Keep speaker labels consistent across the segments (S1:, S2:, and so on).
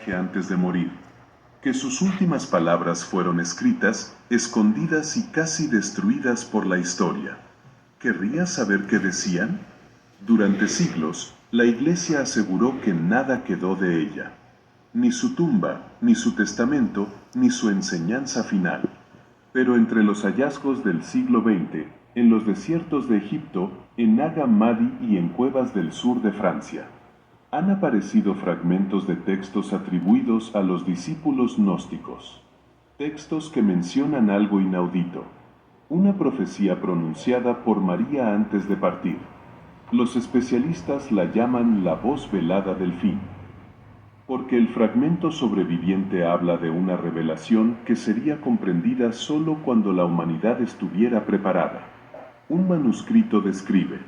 S1: mensaje antes de morir, que sus últimas palabras fueron escritas, escondidas y casi destruidas por la historia. ¿Querría saber qué decían? Durante siglos, la Iglesia aseguró que nada quedó de ella. Ni su tumba, ni su testamento, ni su enseñanza final. Pero entre los hallazgos del siglo XX, en los desiertos de Egipto, en Nag Hammadi y en cuevas del sur de Francia, han aparecido fragmentos de textos atribuidos a los discípulos gnósticos. Textos que mencionan algo inaudito. Una profecía pronunciada por María antes de partir. Los especialistas la llaman la voz velada del fin. Porque el fragmento sobreviviente habla de una revelación que sería comprendida solo cuando la humanidad estuviera preparada. Un manuscrito describe: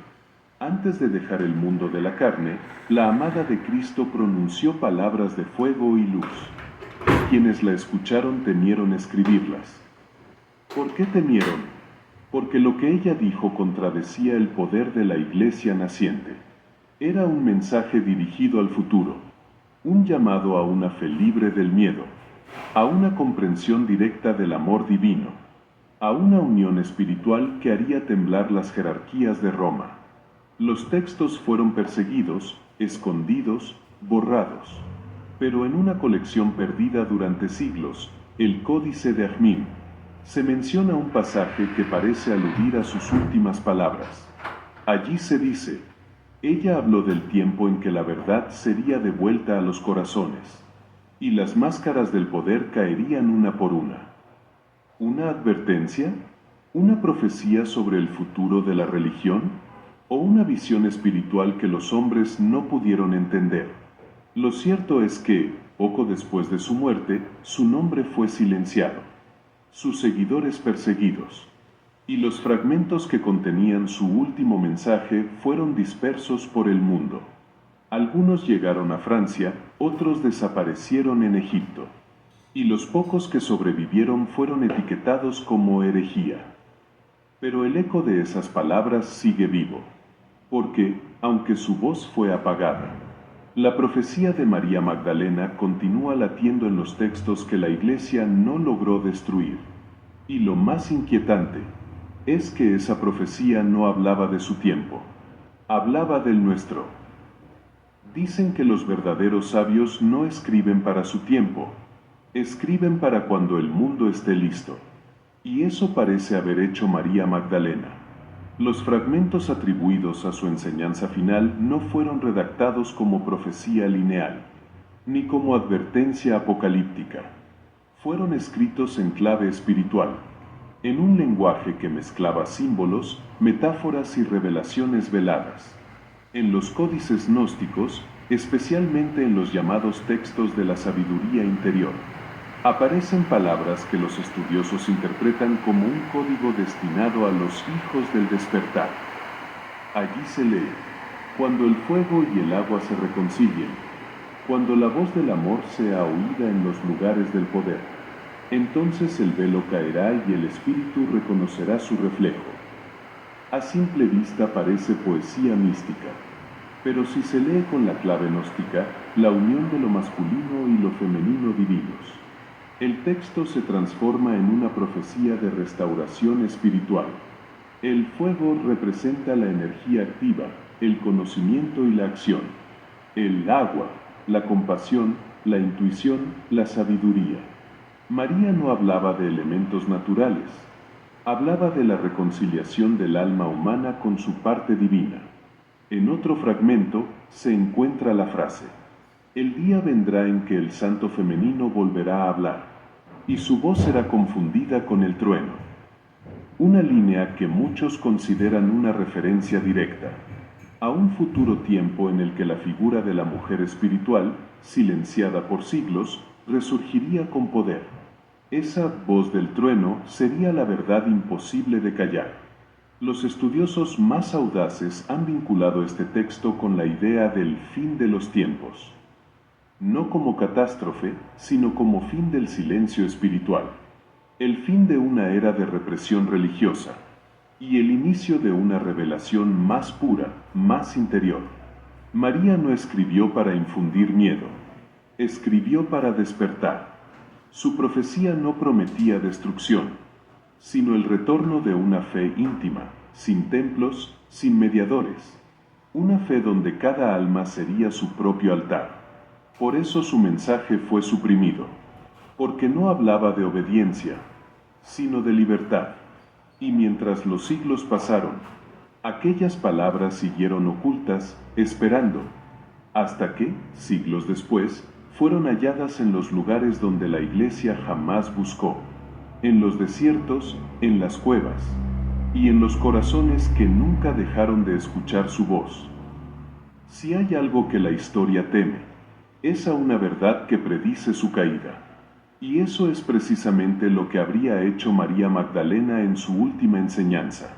S1: antes de dejar el mundo de la carne, la amada de Cristo pronunció palabras de fuego y luz. Quienes la escucharon temieron escribirlas. ¿Por qué temieron? Porque lo que ella dijo contradecía el poder de la Iglesia naciente. Era un mensaje dirigido al futuro, un llamado a una fe libre del miedo, a una comprensión directa del amor divino, a una unión espiritual que haría temblar las jerarquías de Roma. Los textos fueron perseguidos, escondidos, borrados. Pero en una colección perdida durante siglos, el Códice de Ajmín, se menciona un pasaje que parece aludir a sus últimas palabras. Allí se dice: ella habló del tiempo en que la verdad sería devuelta a los corazones, y las máscaras del poder caerían una por una. ¿Una advertencia? ¿Una profecía sobre el futuro de la religión? ¿O una visión espiritual que los hombres no pudieron entender? Lo cierto es que, poco después de su muerte, su nombre fue silenciado, sus seguidores perseguidos, y los fragmentos que contenían su último mensaje fueron dispersos por el mundo. Algunos llegaron a Francia, otros desaparecieron en Egipto, y los pocos que sobrevivieron fueron etiquetados como herejía. Pero el eco de esas palabras sigue vivo, porque, aunque su voz fue apagada, la profecía de María Magdalena continúa latiendo en los textos que la Iglesia no logró destruir. Y lo más inquietante es que esa profecía no hablaba de su tiempo, hablaba del nuestro. Dicen que los verdaderos sabios no escriben para su tiempo, escriben para cuando el mundo esté listo. Y eso parece haber hecho María Magdalena. Los fragmentos atribuidos a su enseñanza final no fueron redactados como profecía lineal, ni como advertencia apocalíptica. Fueron escritos en clave espiritual, en un lenguaje que mezclaba símbolos, metáforas y revelaciones veladas. En los códices gnósticos, especialmente en los llamados textos de la sabiduría interior, aparecen palabras que los estudiosos interpretan como un código destinado a los hijos del despertar. Allí se lee: cuando el fuego y el agua se reconcilien, cuando la voz del amor sea oída en los lugares del poder, entonces el velo caerá y el espíritu reconocerá su reflejo. A simple vista parece poesía mística, pero si se lee con la clave gnóstica, la unión de lo masculino y lo femenino divinos, el texto se transforma en una profecía de restauración espiritual. El fuego representa la energía activa, el conocimiento y la acción. El agua, la compasión, la intuición, la sabiduría. María no hablaba de elementos naturales, hablaba de la reconciliación del alma humana con su parte divina. En otro fragmento se encuentra la frase: el día vendrá en que el santo femenino volverá a hablar, y su voz será confundida con el trueno. Una línea que muchos consideran una referencia directa a un futuro tiempo en el que la figura de la mujer espiritual, silenciada por siglos, resurgiría con poder. Esa voz del trueno sería la verdad imposible de callar. Los estudiosos más audaces han vinculado este texto con la idea del fin de los tiempos. No como catástrofe, sino como fin del silencio espiritual. El fin de una era de represión religiosa, y el inicio de una revelación más pura, más interior. María no escribió para infundir miedo. Escribió para despertar. Su profecía no prometía destrucción, sino el retorno de una fe íntima, sin templos, sin mediadores. Una fe donde cada alma sería su propio altar. Por eso su mensaje fue suprimido, porque no hablaba de obediencia, sino de libertad. Y mientras los siglos pasaron, aquellas palabras siguieron ocultas, esperando, hasta que, siglos después, fueron halladas en los lugares donde la Iglesia jamás buscó, en los desiertos, en las cuevas, y en los corazones que nunca dejaron de escuchar su voz. Si hay algo que la historia teme, es a una verdad que predice su caída. Y eso es precisamente lo que habría hecho María Magdalena en su última enseñanza.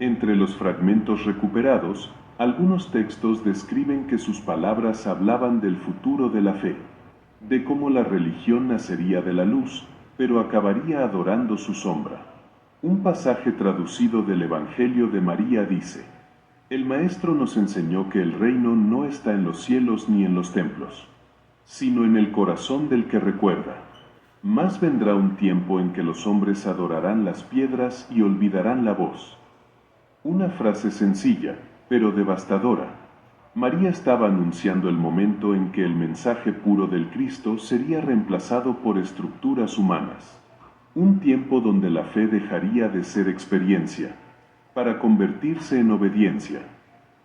S1: Entre los fragmentos recuperados, algunos textos describen que sus palabras hablaban del futuro de la fe, de cómo la religión nacería de la luz, pero acabaría adorando su sombra. Un pasaje traducido del Evangelio de María dice: El Maestro nos enseñó que el reino no está en los cielos ni en los templos, sino en el corazón del que recuerda. Más vendrá un tiempo en que los hombres adorarán las piedras y olvidarán la voz. Una frase sencilla, pero devastadora. María estaba anunciando el momento en que el mensaje puro del Cristo sería reemplazado por estructuras humanas. Un tiempo donde la fe dejaría de ser experiencia, para convertirse en obediencia.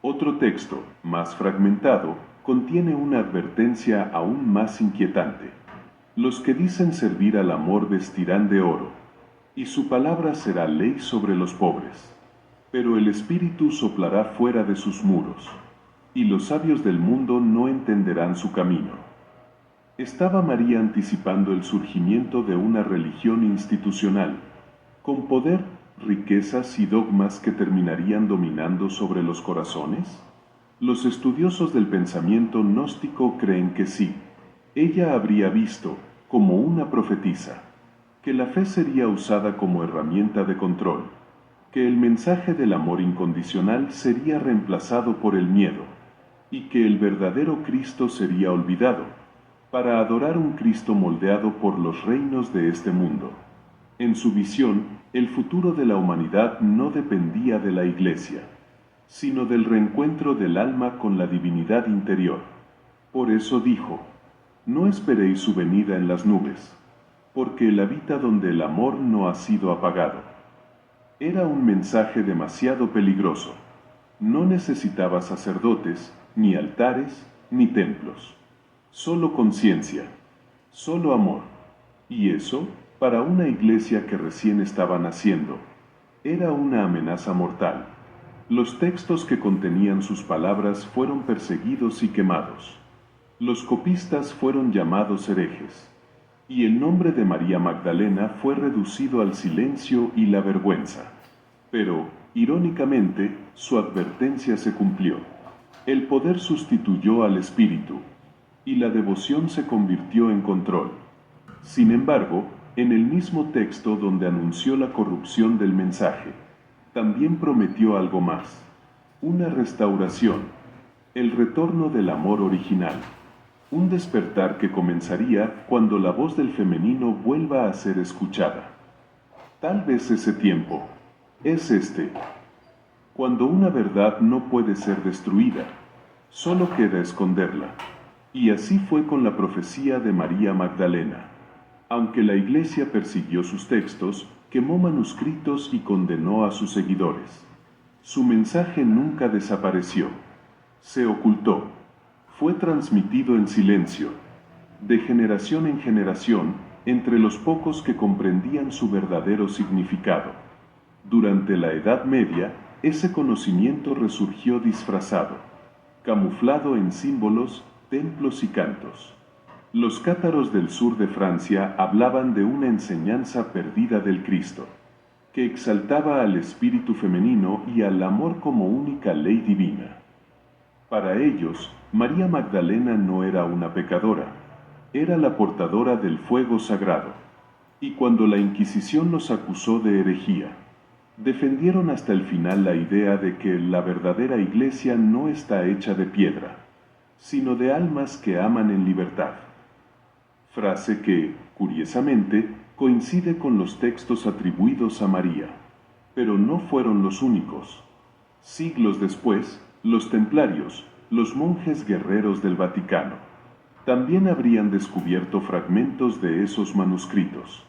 S1: Otro texto, más fragmentado, contiene una advertencia aún más inquietante. Los que dicen servir al amor vestirán de oro, y su palabra será ley sobre los pobres. Pero el Espíritu soplará fuera de sus muros, y los sabios del mundo no entenderán su camino. Estaba María anticipando el surgimiento de una religión institucional, con poder, riquezas y dogmas que terminarían dominando sobre los corazones. Los estudiosos del pensamiento gnóstico creen que sí. Ella habría visto, como una profetisa, que la fe sería usada como herramienta de control, que el mensaje del amor incondicional sería reemplazado por el miedo, y que el verdadero Cristo sería olvidado, para adorar un Cristo moldeado por los reinos de este mundo. En su visión, el futuro de la humanidad no dependía de la Iglesia, sino del reencuentro del alma con la divinidad interior. Por eso dijo: No esperéis su venida en las nubes, porque Él habita donde el amor no ha sido apagado. Era un mensaje demasiado peligroso. No necesitaba sacerdotes, ni altares, ni templos. Solo conciencia, solo amor. Y eso, para una iglesia que recién estaba naciendo, era una amenaza mortal. Los textos que contenían sus palabras fueron perseguidos y quemados. Los copistas fueron llamados herejes, y el nombre de María Magdalena fue reducido al silencio y la vergüenza. Pero, irónicamente, su advertencia se cumplió. El poder sustituyó al espíritu, y la devoción se convirtió en control. Sin embargo, en el mismo texto donde anunció la corrupción del mensaje, también prometió algo más: una restauración, el retorno del amor original. Un despertar que comenzaría cuando la voz del femenino vuelva a ser escuchada. Tal vez ese tiempo es este, cuando una verdad no puede ser destruida, solo queda esconderla. Y así fue con la profecía de María Magdalena. Aunque la Iglesia persiguió sus textos, quemó manuscritos y condenó a sus seguidores, su mensaje nunca desapareció. Se ocultó. Fue transmitido en silencio, de generación en generación, entre los pocos que comprendían su verdadero significado. Durante la Edad Media, ese conocimiento resurgió disfrazado, camuflado en símbolos, templos y cantos. Los cátaros del sur de Francia hablaban de una enseñanza perdida del Cristo, que exaltaba al espíritu femenino y al amor como única ley divina. Para ellos, María Magdalena no era una pecadora, era la portadora del fuego sagrado. Y cuando la Inquisición los acusó de herejía, defendieron hasta el final la idea de que la verdadera Iglesia no está hecha de piedra, sino de almas que aman en libertad. frase que, curiosamente, coincide con los textos atribuidos a María. Pero no fueron los únicos. Siglos después, los templarios, los monjes guerreros del Vaticano, también habrían descubierto fragmentos de esos manuscritos.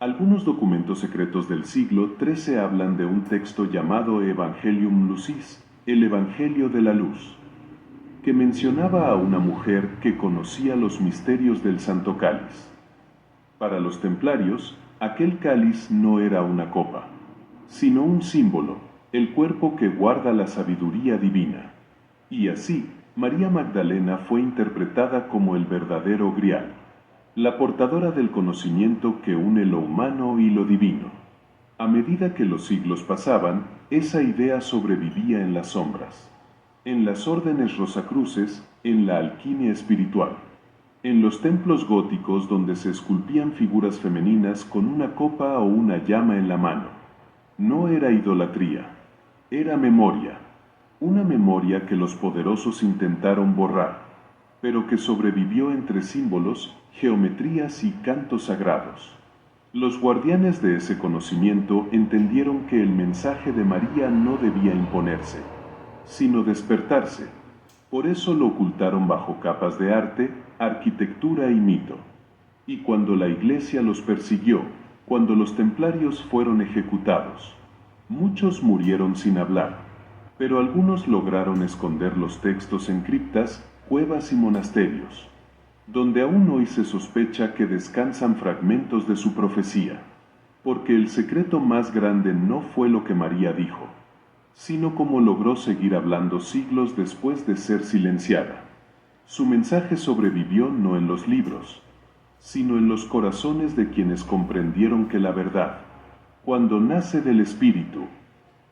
S1: Algunos documentos secretos del siglo XIII hablan de un texto llamado Evangelium Lucis, el Evangelio de la Luz, que mencionaba a una mujer que conocía los misterios del Santo Cáliz. Para los templarios, aquel cáliz no era una copa, sino un símbolo, el cuerpo que guarda la sabiduría divina. Y así, María Magdalena fue interpretada como el verdadero Grial, la portadora del conocimiento que une lo humano y lo divino. A medida que los siglos pasaban, esa idea sobrevivía en las sombras, en las órdenes rosacruces, en la alquimia espiritual, en los templos góticos donde se esculpían figuras femeninas con una copa o una llama en la mano. No era idolatría, era memoria, una memoria que los poderosos intentaron borrar, pero que sobrevivió entre símbolos, geometrías y cantos sagrados. Los guardianes de ese conocimiento entendieron que el mensaje de María no debía imponerse, sino despertarse. Por eso lo ocultaron bajo capas de arte, arquitectura y mito. Y cuando la Iglesia los persiguió, cuando los templarios fueron ejecutados, muchos murieron sin hablar, pero algunos lograron esconder los textos en criptas, cuevas y monasterios, donde aún hoy se sospecha que descansan fragmentos de su profecía, porque el secreto más grande no fue lo que María dijo, sino cómo logró seguir hablando siglos después de ser silenciada. Su mensaje sobrevivió no en los libros, sino en los corazones de quienes comprendieron que la verdad, cuando nace del Espíritu,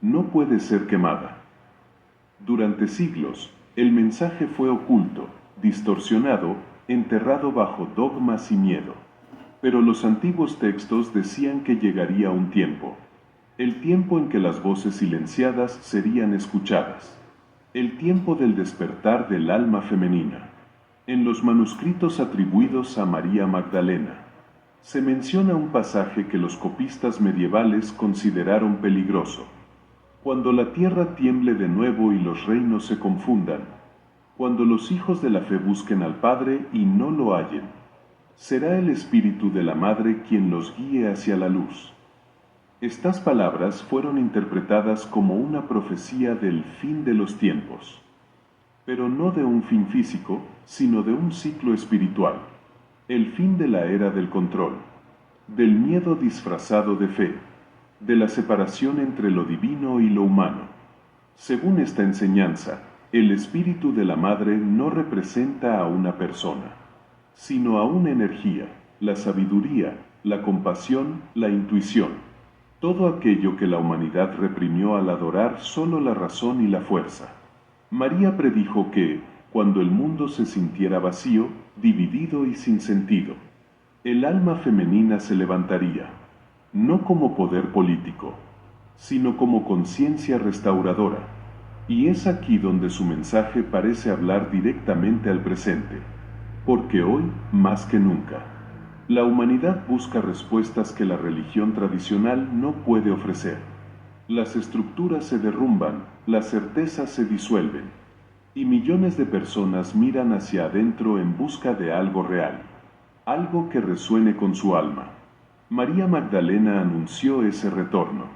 S1: no puede ser quemada. Durante siglos, el mensaje fue oculto, distorsionado, enterrado bajo dogmas y miedo. Pero los antiguos textos decían que llegaría un tiempo, el tiempo en que las voces silenciadas serían escuchadas, el tiempo del despertar del alma femenina. En los manuscritos atribuidos a María Magdalena, se menciona un pasaje que los copistas medievales consideraron peligroso. Cuando la tierra tiemble de nuevo y los reinos se confundan, cuando los hijos de la fe busquen al Padre y no lo hallen, será el Espíritu de la Madre quien los guíe hacia la luz. Estas palabras fueron interpretadas como una profecía del fin de los tiempos, pero no de un fin físico, sino de un ciclo espiritual, el fin de la era del control, del miedo disfrazado de fe, de la separación entre lo divino y lo humano. Según esta enseñanza, el espíritu de la madre no representa a una persona, sino a una energía, la sabiduría, la compasión, la intuición, todo aquello que la humanidad reprimió al adorar solo la razón y la fuerza. María predijo que, cuando el mundo se sintiera vacío, dividido y sin sentido, el alma femenina se levantaría, no como poder político, sino como conciencia restauradora. Y es aquí donde su mensaje parece hablar directamente al presente, porque hoy, más que nunca, la humanidad busca respuestas que la religión tradicional no puede ofrecer. Las estructuras se derrumban, las certezas se disuelven, y millones de personas miran hacia adentro en busca de algo real, algo que resuene con su alma. María Magdalena anunció ese retorno.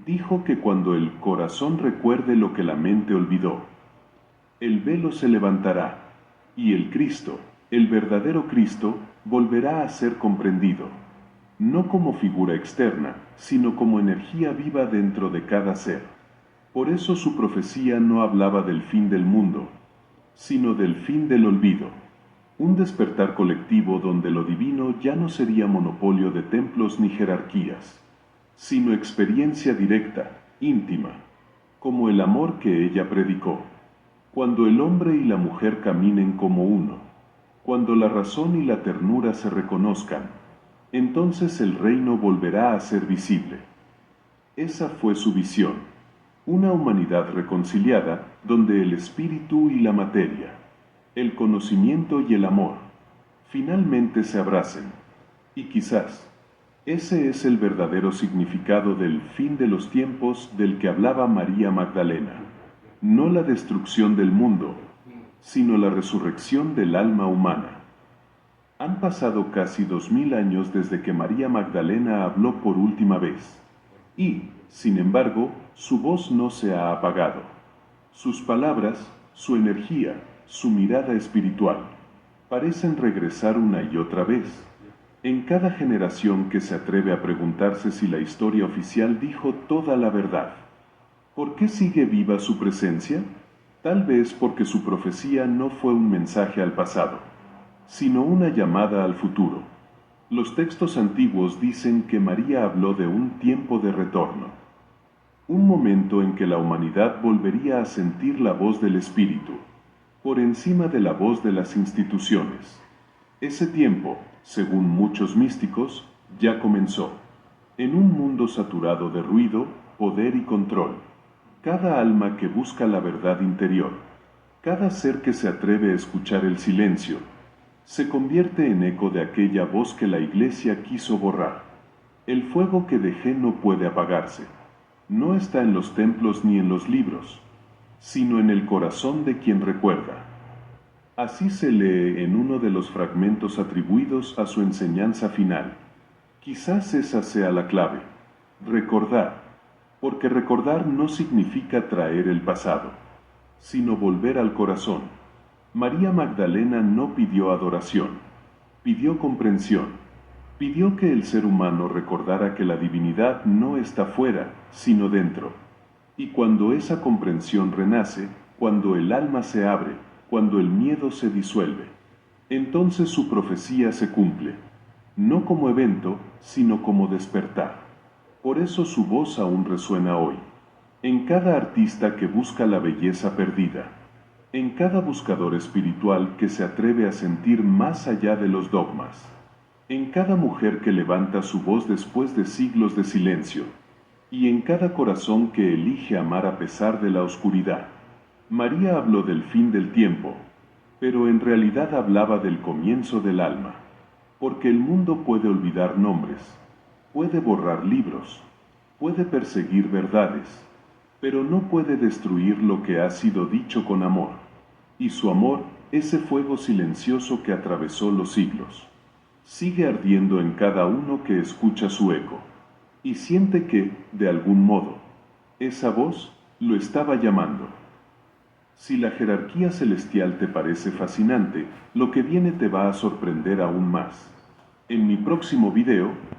S1: Dijo que cuando el corazón recuerde lo que la mente olvidó, el velo se levantará, y el Cristo, el verdadero Cristo, volverá a ser comprendido, no como figura externa, sino como energía viva dentro de cada ser. Por eso su profecía no hablaba del fin del mundo, sino del fin del olvido, un despertar colectivo donde lo divino ya no sería monopolio de templos ni jerarquías, sino experiencia directa, íntima, como el amor que ella predicó. Cuando el hombre y la mujer caminen como uno, cuando la razón y la ternura se reconozcan, entonces el reino volverá a ser visible. Esa fue su visión, una humanidad reconciliada donde el espíritu y la materia, el conocimiento y el amor, finalmente se abracen. Y quizás, ese es el verdadero significado del fin de los tiempos del que hablaba María Magdalena. No la destrucción del mundo, sino la resurrección del alma humana. Han pasado casi 2000 años desde que María Magdalena habló por última vez. Y, sin embargo, su voz no se ha apagado. Sus palabras, su energía, su mirada espiritual, parecen regresar una y otra vez. En cada generación que se atreve a preguntarse si la historia oficial dijo toda la verdad. ¿Por qué sigue viva su presencia? Tal vez porque su profecía no fue un mensaje al pasado, sino una llamada al futuro. Los textos antiguos dicen que María habló de un tiempo de retorno, un momento en que la humanidad volvería a sentir la voz del Espíritu, por encima de la voz de las instituciones. Ese tiempo, según muchos místicos, ya comenzó. En un mundo saturado de ruido, poder y control, cada alma que busca la verdad interior, cada ser que se atreve a escuchar el silencio, se convierte en eco de aquella voz que la Iglesia quiso borrar. El fuego que dejé no puede apagarse. No está en los templos ni en los libros, sino en el corazón de quien recuerda. Así se lee en uno de los fragmentos atribuidos a su enseñanza final. Quizás esa sea la clave. Recordar. Porque recordar no significa traer el pasado, sino volver al corazón. María Magdalena no pidió adoración, pidió comprensión. Pidió que el ser humano recordara que la divinidad no está fuera, sino dentro. Y cuando esa comprensión renace, cuando el alma se abre, cuando el miedo se disuelve, entonces su profecía se cumple, no como evento, sino como despertar. Por eso su voz aún resuena hoy, en cada artista que busca la belleza perdida, en cada buscador espiritual que se atreve a sentir más allá de los dogmas, en cada mujer que levanta su voz después de siglos de silencio, y en cada corazón que elige amar a pesar de la oscuridad. María habló del fin del tiempo, pero en realidad hablaba del comienzo del alma, porque el mundo puede olvidar nombres, puede borrar libros, puede perseguir verdades, pero no puede destruir lo que ha sido dicho con amor, y su amor, ese fuego silencioso que atravesó los siglos, sigue ardiendo en cada uno que escucha su eco, y siente que, de algún modo, esa voz lo estaba llamando. Si la jerarquía celestial te parece fascinante, lo que viene te va a sorprender aún más. En mi próximo video,